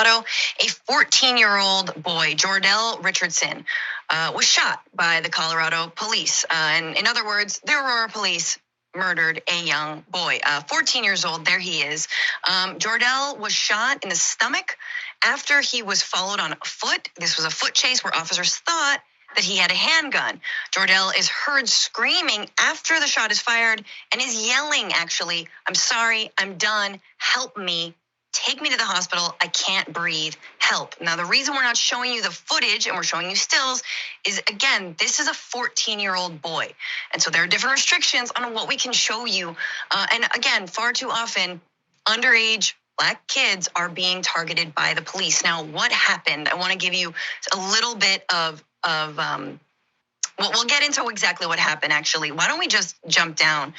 Colorado, a 14-year-old boy, Jor'Dell Richardson, was shot by the Colorado Police. And in other words, the Aurora Police murdered a young boy. 14 years old, there he is. Jor'Dell was shot in the stomach after he was followed on foot. This was a foot chase where officers thought that he had a handgun. Jor'Dell is heard screaming after the shot is fired and is yelling, actually, "I'm sorry, I'm done, help me. Take me to the hospital, I can't breathe, help." Now, the reason we're not showing you the footage and we're showing you stills is, again, this is a 14-year-old boy. And so there are different restrictions on what we can show you. And again, far too often, underage Black kids are being targeted by the police. Now, what happened? I wanna give you a little bit of well, we'll get into exactly what happened, actually. Why don't we just jump down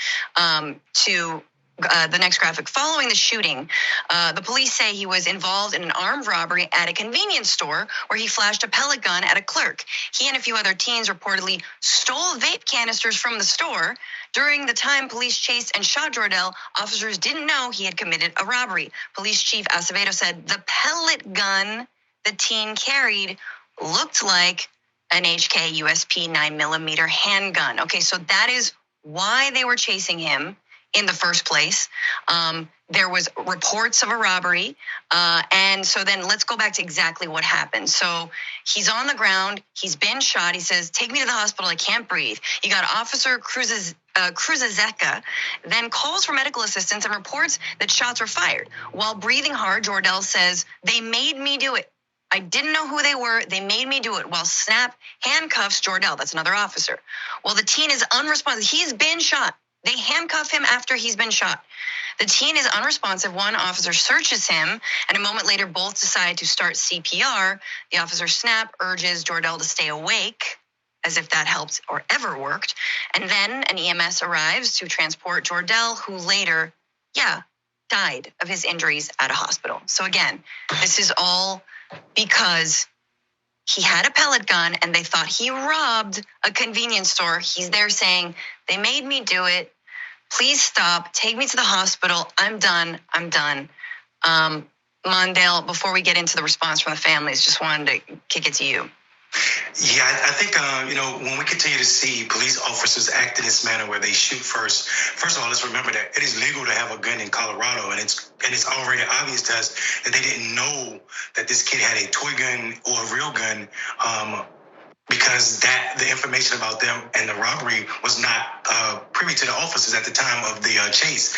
to the next graphic. Following the shooting, the police say he was involved in an armed robbery at a convenience store where he flashed a pellet gun at a clerk. He and a few other teens reportedly stole vape canisters from the store. During the time police chased and shot Jor'Dell, officers didn't know he had committed a robbery. Police Chief Acevedo said the pellet gun the teen carried looked like an HK USP 9mm handgun. Okay, so that is why they were chasing him in the first place. There was reports of a robbery. And so then let's go back to exactly what happened. So he's on the ground, he's been shot. He says, "Take me to the hospital, I can't breathe." You got Officer Cruzazeka, then calls for medical assistance and reports that shots were fired. While breathing hard, Jor'Dell says, "They made me do it. I didn't know who they were, they made me do it," while Snap handcuffs Jor'Dell, that's another officer. Well, the teen is unresponsive, he's been shot. They handcuff him after he's been shot. The teen is unresponsive. One officer searches him, and a moment later, both decide to start CPR. The officer Snap urges Jor'Dell to stay awake, as if that helped or ever worked. And then an EMS arrives to transport Jor'Dell, who later, died of his injuries at a hospital. So again, this is all because he had a pellet gun and they thought he robbed a convenience store. He's there saying, "They made me do it. Please stop, take me to the hospital. I'm done, I'm done." Mondale, before we get into the response from the families, just wanted to kick it to you. Yeah, I think, when we continue to see police officers act in this manner where they shoot first of all, let's remember that it is legal to have a gun in Colorado, and it's already obvious to us that they didn't know that this kid had a toy gun or a real gun, because the information about them and the robbery was not privy to the officers at the time of the chase.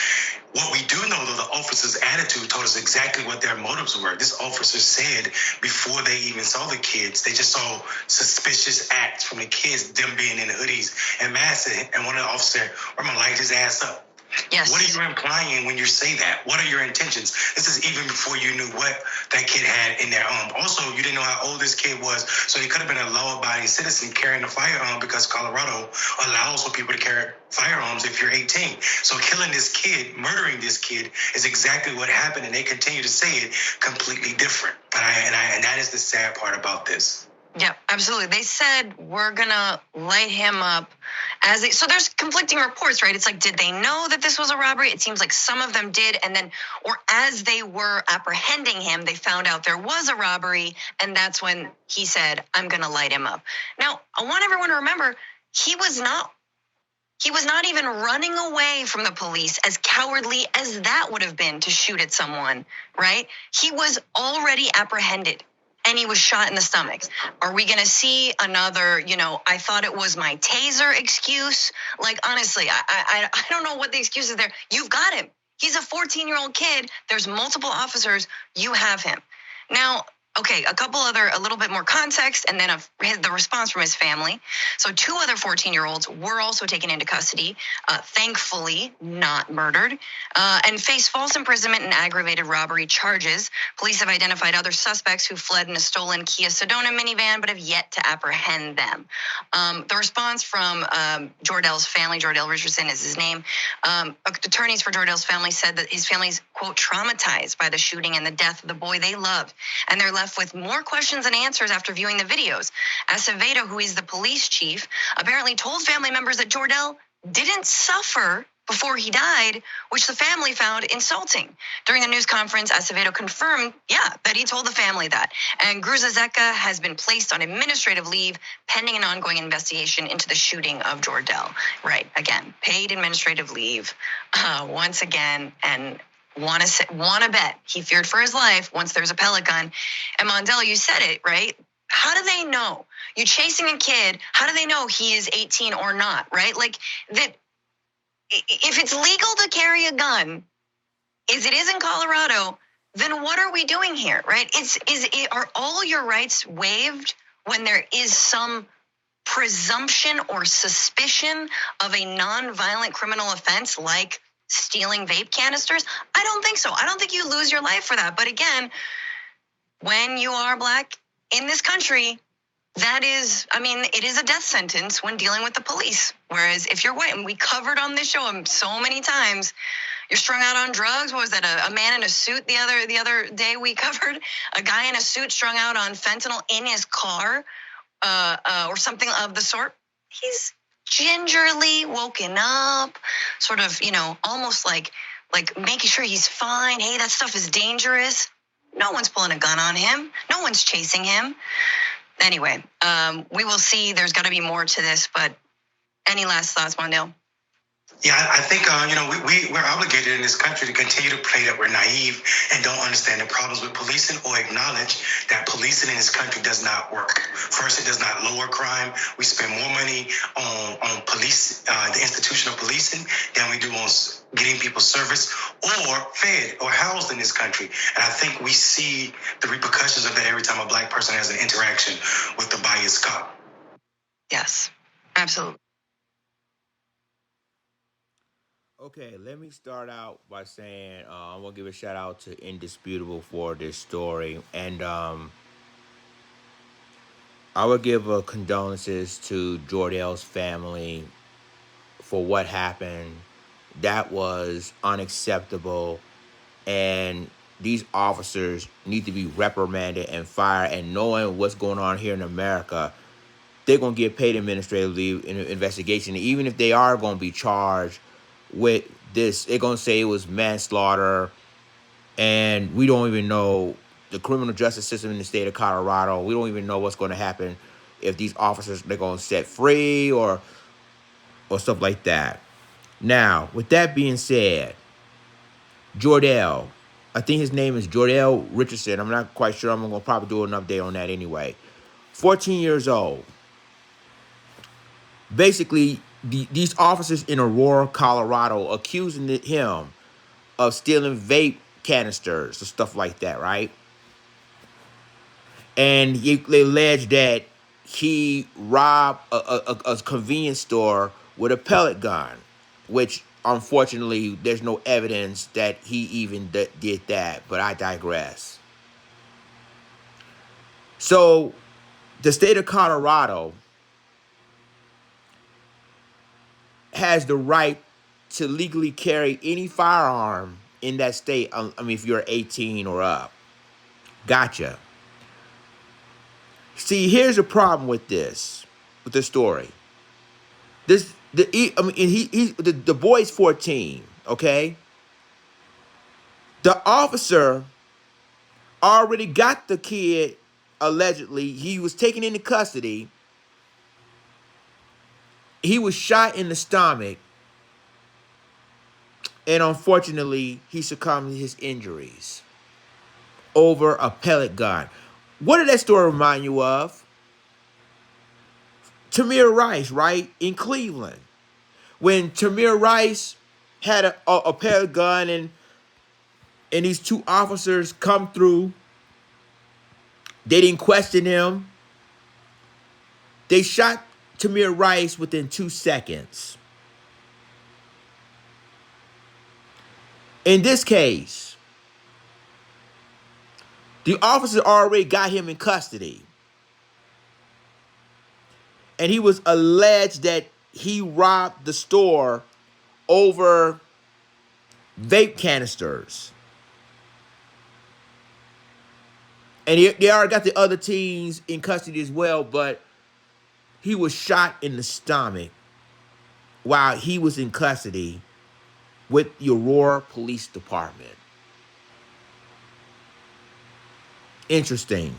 What we do know, though, the officer's attitude told us exactly what their motives were. This officer said before they even saw the kids, they just saw suspicious acts from the kids, them being in hoodies and masks, and one of the officers said, "I'm gonna light his ass up." Yes. What are you implying when you say that? What are your intentions? This is even before you knew what that kid had in their arm. Also, you didn't know how old this kid was, so he could have been a law-abiding citizen carrying a firearm, because Colorado allows for people to carry firearms if you're 18. So killing this kid, murdering this kid, is exactly what happened, and they continue to say it completely different. And that is the sad part about this. Yeah, absolutely. They said, "We're gonna light him up." So there's conflicting reports, right? It's like, did they know that this was a robbery? It seems like some of them did, and then, or as they were apprehending him, they found out there was a robbery, and that's when he said, "I'm gonna light him up." Now, I want everyone to remember, he was not even running away from the police, as cowardly as that would have been to shoot at someone, right? He was already apprehended. And he was shot in the stomach. Are we gonna see another, "I thought it was my taser" excuse? Like, honestly, I don't know what the excuse is there. You've got him. He's a 14-year-old kid. There's multiple officers. You have him. Now, okay, a little bit more context, and then the response from his family. So 2 other 14-year-olds were also taken into custody, thankfully not murdered, and face false imprisonment and aggravated robbery charges. Police have identified other suspects who fled in a stolen Kia Sedona minivan, but have yet to apprehend them. The response from Jor'Dell's family, Jor'Dell Richardson is his name. Attorneys for Jor'Dell's family said that his family's, quote, "traumatized by the shooting and the death of the boy they loved," and they're left with more questions than answers after viewing the videos. Acevedo, who is the police chief, apparently told family members that Jor'Dell didn't suffer before he died, which the family found insulting. During the news conference, Acevedo confirmed, that he told the family that. And Gruzazeka has been placed on administrative leave pending an ongoing investigation into the shooting of Jor'Dell. Right, again, paid administrative leave once again, and want to bet he feared for his life once there's a pellet gun. And Mondale, you said it, right? How do they know? You're chasing a kid. How do they know he is 18 or not, right? Like, that. If it's legal to carry a gun, as it is in Colorado, then what are we doing here, right? Are all your rights waived when there is some presumption or suspicion of a non-violent criminal offense like stealing vape canisters? I don't think so. I don't think you lose your life for that. But again, when you are Black in this country, it is a death sentence when dealing with the police. Whereas if you're white, and we covered on this show so many times, you're strung out on drugs. What was that? A man in a suit the other day we covered? A guy in a suit strung out on fentanyl in his car, or something of the sort. He's gingerly woken up, sort of, almost like making sure he's fine. Hey, that stuff is dangerous. No one's pulling a gun on him. No one's chasing him. Anyway, we will see. There's got to be more to this, but any last thoughts, Mondale? Yeah, I think, we're obligated in this country to continue to play that we're naive and don't understand the problems with policing, or acknowledge that policing in this country does not work. First, it does not lower crime. We spend more money on police, the institution of policing, than we do on getting people service or fed or housed in this country. And I think we see the repercussions of that every time a Black person has an interaction with the biased cop. Yes, absolutely. Okay, let me start out by saying I want to give a shout out to Indisputable for this story, and I would give condolences to Jor'Dell's family for what happened. That was unacceptable, and these officers need to be reprimanded and fired. And knowing what's going on here in America, they're going to get paid administrative leave in an investigation, even if they are going to be charged with this. They're going to say it was manslaughter, and we don't even know the criminal justice system in the state of Colorado. We don't even know what's going to happen if these officers, they're going to set free or stuff like that. Now, with that being said, Jor'Dell, I think his name is Jor'Dell Richardson. I'm not quite sure. I'm going to probably do an update on that anyway. 14 years old. Basically, these officers in Aurora, Colorado, accusing him of stealing vape canisters or stuff like that, right? And they allege that he robbed a convenience store with a pellet gun, which unfortunately there's no evidence that he even did that, but I digress. So the state of Colorado has the right to legally carry any firearm in that state. If you're 18 or up. Gotcha. See, here's the problem with this story. The boy's 14, okay? The officer already got the kid, allegedly. He was taken into custody. He was shot in the stomach, and unfortunately, he succumbed to his injuries over a pellet gun. What did that story remind you of? Tamir Rice, right? In Cleveland. When Tamir Rice had a pellet gun, and these two officers come through, they didn't question him. They shot Tamir Rice within 2 seconds. In this case, the officer already got him in custody. And he was alleged that he robbed the store over vape canisters. And they already got the other teens in custody as well, but he was shot in the stomach while he was in custody with the Aurora Police Department. Interesting.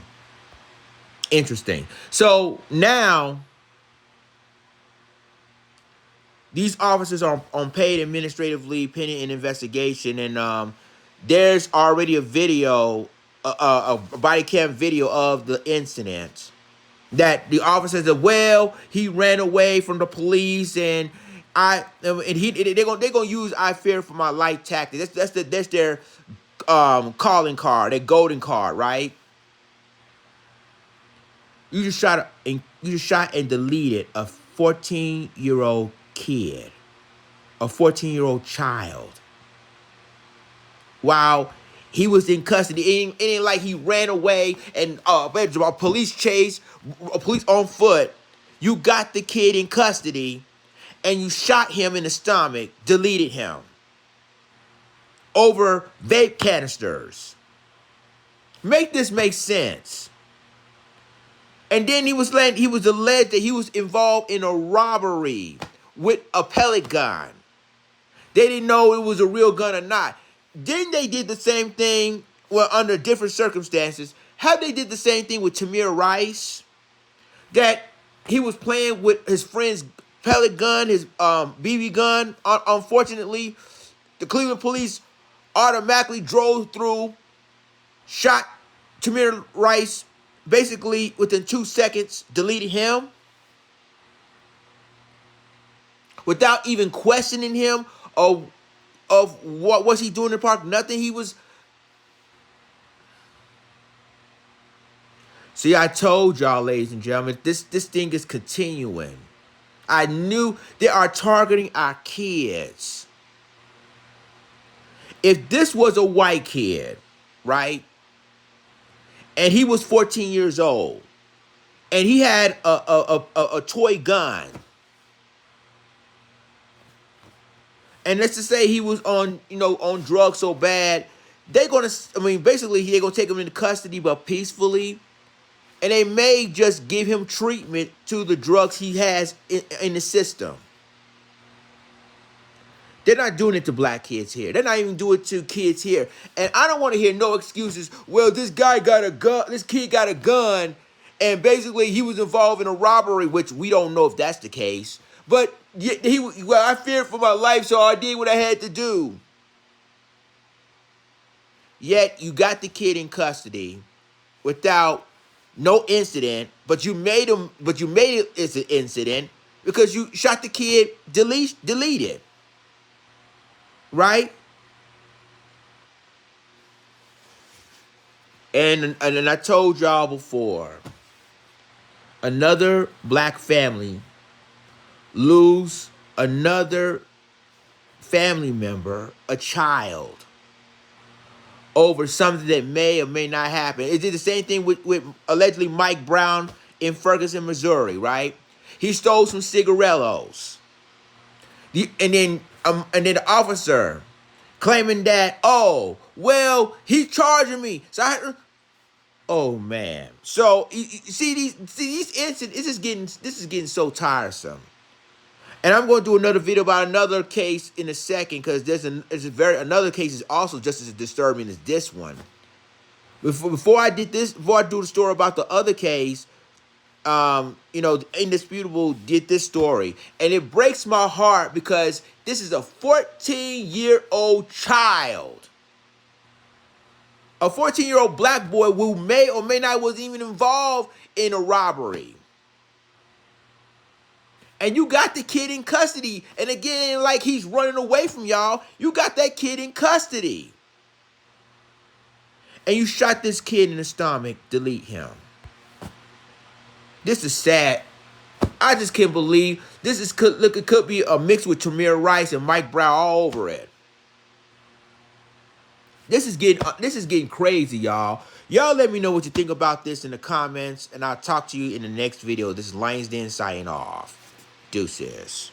Interesting. So now these officers are on paid administrative leave pending an investigation, and there's already a video, a body cam video of the incident. That the officer said, well, he ran away from the police, and they're gonna use "I fear for my life" tactic. That's their calling card, their golden card, right? You just shot and deleted a 14-year-old kid, a 14-year-old child, while he was in custody. It ain't like he ran away and a police chase, a police on foot. You got the kid in custody, and you shot him in the stomach, deleted him over vape canisters. Make this make sense. And then he was alleged that he was involved in a robbery with a pellet gun. They didn't know it was a real gun or not. Then they did the same thing, well, under different circumstances. How they did the same thing with Tamir Rice, that he was playing with his friend's pellet gun, his BB gun. Unfortunately, the Cleveland police automatically drove through, shot Tamir Rice, basically within 2 seconds, deleted him without even questioning him of what was he doing in the park. Nothing. He was. See, I told y'all, ladies and gentlemen, this thing is continuing. I knew they are targeting our kids. If this was a white kid, right, and he was 14 years old, and he had a toy gun, and let's just say he was on drugs so bad, basically they're gonna take him into custody, but peacefully, and they may just give him treatment to the drugs he has in the system. They're not doing it to black kids here. They're not even doing it to kids here. And I don't want to hear no excuses. Well, this guy got a gun. This kid got a gun, and basically he was involved in a robbery, which we don't know if that's the case. But I feared for my life, so I did what I had to do. Yet you got the kid in custody without no incident, but you made it as an incident because you shot the kid, deleted. Right? And I told y'all before, another black family lose another family member, a child, over something that may or may not happen. It did the same thing with allegedly Mike Brown in Ferguson, Missouri, right? He stole some cigarillos. And then the officer claiming that, oh, well, he's charging me. Oh man. So see these incidents. This is getting so tiresome. And I'm going to do another video about another case in a second, because another case is also just as disturbing as this one. Before I do the story about the other case, Indisputable did this story, and it breaks my heart because this is a 14-year-old child, a 14-year-old black boy who may or may not was even involved in a robbery. And you got the kid in custody, and again, like he's running away from y'all, you got that kid in custody. And you shot this kid in the stomach, delete him. This is sad. I just can't believe this it could be a mix with Tamir Rice and Mike Brown all over it. This is getting crazy, y'all. Y'all let me know what you think about this in the comments, and I'll talk to you in the next video. This is Lions Den signing off. Deuces.